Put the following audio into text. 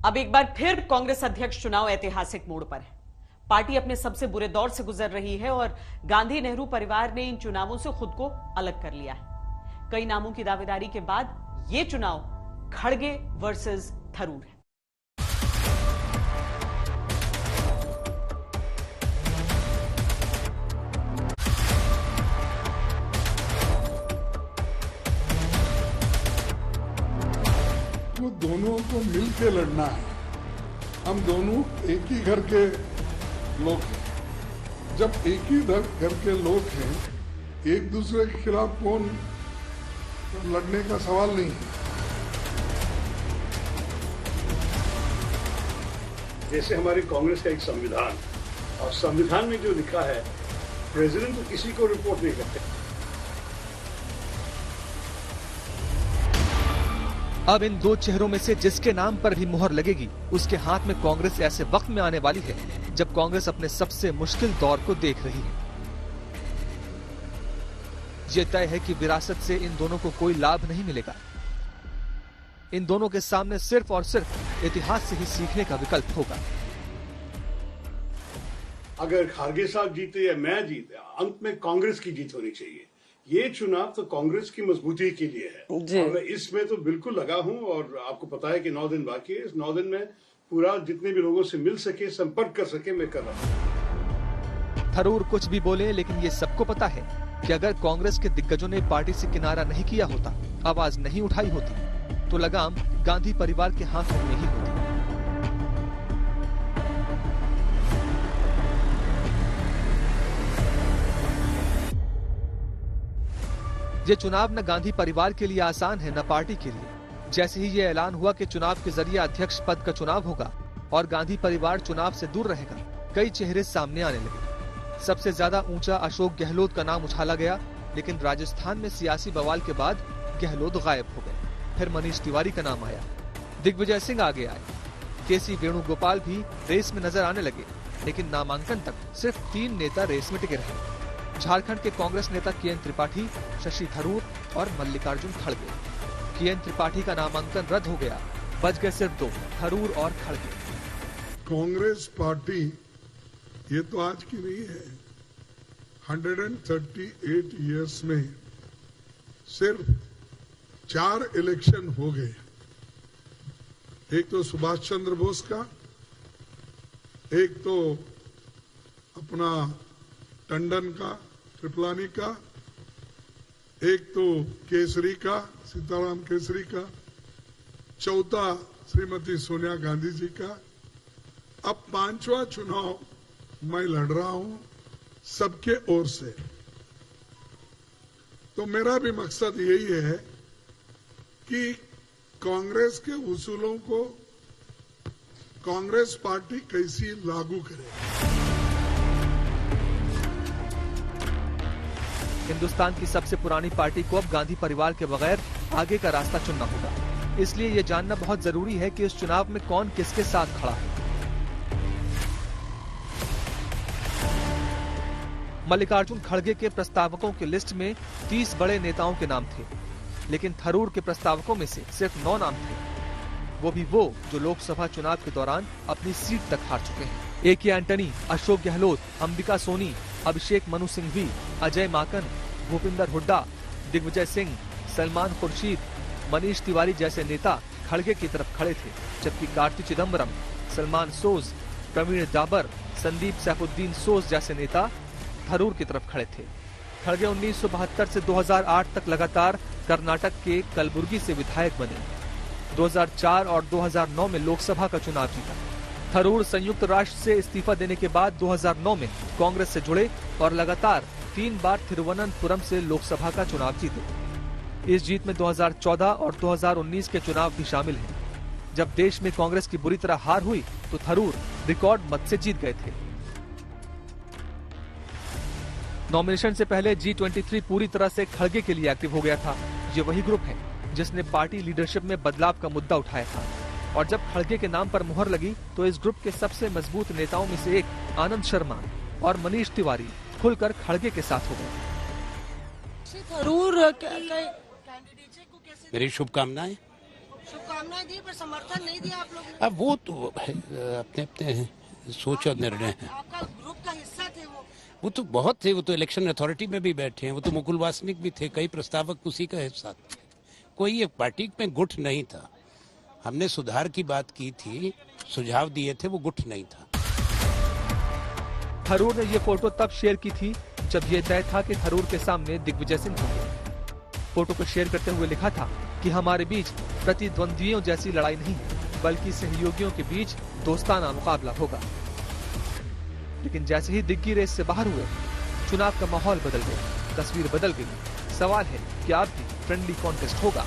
अब एक बार फिर कांग्रेस अध्यक्ष चुनाव ऐतिहासिक मोड़ पर है। पार्टी अपने सबसे बुरे दौर से गुजर रही है और गांधी नेहरू परिवार ने इन चुनावों से खुद को अलग कर लिया है। कई नामों की दावेदारी के बाद यह चुनाव खड़गे वर्सेस थरूर है। वो दोनों को मिल के लड़ना है। हम दोनों एक ही घर के लोग हैं। जब एक ही घर के लोग हैं, एक दूसरे के खिलाफ कौन लड़ने का सवाल नहीं है। जैसे हमारी कांग्रेस का एक संविधान, और संविधान में जो लिखा है, प्रेसिडेंट तो किसी को रिपोर्ट नहीं करते। अब इन दो चेहरों में से जिसके नाम पर भी मुहर लगेगी, उसके हाथ में कांग्रेस ऐसे वक्त में आने वाली है जब कांग्रेस अपने सबसे मुश्किल दौर को देख रही है। ये तय है कि विरासत से इन दोनों को कोई लाभ नहीं मिलेगा। इन दोनों के सामने सिर्फ और सिर्फ इतिहास से ही सीखने का विकल्प होगा। अगर खारगे साहब जीते या मैं जीते, अंत में कांग्रेस की जीत होनी चाहिए। ये चुनाव तो कांग्रेस की मजबूती के लिए है और मैं इसमें तो बिल्कुल लगा हूं। और आपको पता है कि 9 दिन बाकी है। इस 9 दिन में पूरा जितने भी लोगों से मिल सके, संपर्क कर सके, मैं कर रहा हूं। थरूर कुछ भी बोले, लेकिन ये सबको पता है कि अगर कांग्रेस के दिग्गजों ने पार्टी से किनारा नहीं किया होता, आवाज नहीं उठाई होती, तो लगाम गांधी परिवार के हाथों में ही होती। ये चुनाव न गांधी परिवार के लिए आसान है, न पार्टी के लिए। जैसे ही ये ऐलान हुआ कि चुनाव के जरिए अध्यक्ष पद का चुनाव होगा और गांधी परिवार चुनाव से दूर रहेगा, कई चेहरे सामने आने लगे। सबसे ज्यादा ऊंचा अशोक गहलोत का नाम उछाला गया, लेकिन राजस्थान में सियासी बवाल के बाद गहलोत गायब हो गए। फिर मनीष तिवारी का नाम आया, दिग्विजय सिंह आगे आए, केसी वेणुगोपाल भी रेस में नजर आने लगे, लेकिन नामांकन तक सिर्फ 3 नेता रेस में टिके रहे। झारखंड के कांग्रेस नेता के.एन. त्रिपाठी, शशि थरूर और मल्लिकार्जुन खड़गे। के.एन. त्रिपाठी का नामांकन रद्द हो गया, बच गए सिर्फ 2, थरूर और खड़गे। कांग्रेस पार्टी ये तो आज की नहीं है। 138 इयर्स में सिर्फ 4 इलेक्शन हो गए। एक तो सुभाष चंद्र बोस का, एक तो अपना टंडन का, कृपलानी का, एक तो केसरी का, सीताराम केसरी का, चौथा श्रीमती सोनिया गांधी जी का। अब 5वां चुनाव मैं लड़ रहा हूं सबके ओर से। तो मेरा भी मकसद यही है कि कांग्रेस के उसूलों को कांग्रेस पार्टी कैसी लागू करे। हिंदुस्तान की सबसे पुरानी पार्टी को अब गांधी परिवार के बगैर आगे का रास्ता चुनना होगा। इसलिए ये जानना बहुत जरूरी है कि इस चुनाव में कौन किसके साथ खड़ा है। मल्लिकार्जुन खड़गे के प्रस्तावकों की लिस्ट में 30 बड़े नेताओं के नाम थे, लेकिन थरूर के प्रस्तावकों में से सिर्फ 9 नाम थे। वो भी वो जो लोकसभा चुनाव के दौरान अपनी सीट तक हार चुके हैं। ए.के. एंटनी, अशोक गहलोत, अंबिका सोनी, अभिषेक मनु सिंघवी, अजय माकन, भूपिंदर हुड्डा, दिग्विजय सिंह, सलमान खुर्शीद, मनीष तिवारी जैसे नेता खड़गे की तरफ खड़े थे, जबकि कार्ति चिदम्बरम, सलमान सोज, प्रवीण डाबर, संदीप सैफुद्दीन सोज जैसे नेता थरूर की तरफ खड़े थे। खड़गे 1972 से 2008 तक लगातार कर्नाटक के कलबुर्गी से विधायक बने। 2004 और 2009 में लोकसभा का चुनाव जीता। थरूर संयुक्त राष्ट्र से इस्तीफा देने के बाद 2009 में कांग्रेस से जुड़े और लगातार 3 बार थिरुवनंतपुरम से लोकसभा का चुनाव जीते। इस जीत में 2014 और 2019 के चुनाव भी शामिल हैं। जब देश में कांग्रेस की बुरी तरह हार हुई तो थरूर रिकॉर्ड मत से जीत गए थे। नॉमिनेशन से पहले G23 पूरी तरह से खड़गे के लिए एक्टिव हो गया था। ये वही ग्रुप है जिसने पार्टी लीडरशिप में बदलाव का मुद्दा उठाया था, और जब खड़गे के नाम पर मुहर लगी तो इस ग्रुप के सबसे मजबूत नेताओं में से एक आनंद शर्मा और मनीष तिवारी खुलकर खड़गे के साथ हो गए। थरूर मेरी शुभकामनाएं। शुभकामनाएं दी पर समर्थन नहीं दिया आप लोगों ने। अब वो तो अपने अपने सोच और निर्णय है। आपका ग्रुप का हिस्सा थे वो तो बहुत थे, वो तो इलेक्शन अथॉरिटी में भी बैठे हैं, वो तो मुकुल वासनिक भी थे, कई प्रस्तावक उसी का हिस्सा थे। कोई एक पार्टी में गुट नहीं था। हमने सुधार की बात की थी, सुझाव दिए थे, वो गुट नहीं था। थरूर ने ये फोटो तब शेयर की थी जब ये तय था कि थरूर के सामने दिग्विजय सिंह होंगे। फोटो को शेयर करते हुए लिखा था कि हमारे बीच प्रतिद्वंद्वियों जैसी लड़ाई नहीं है, बल्कि सहयोगियों के बीच दोस्ताना मुकाबला होगा। लेकिन जैसे ही दिग्गी रेस से बाहर हुए, चुनाव का माहौल बदल गया, तस्वीर बदल गई। सवाल है कि अब भी फ्रेंडली कॉन्टेस्ट होगा।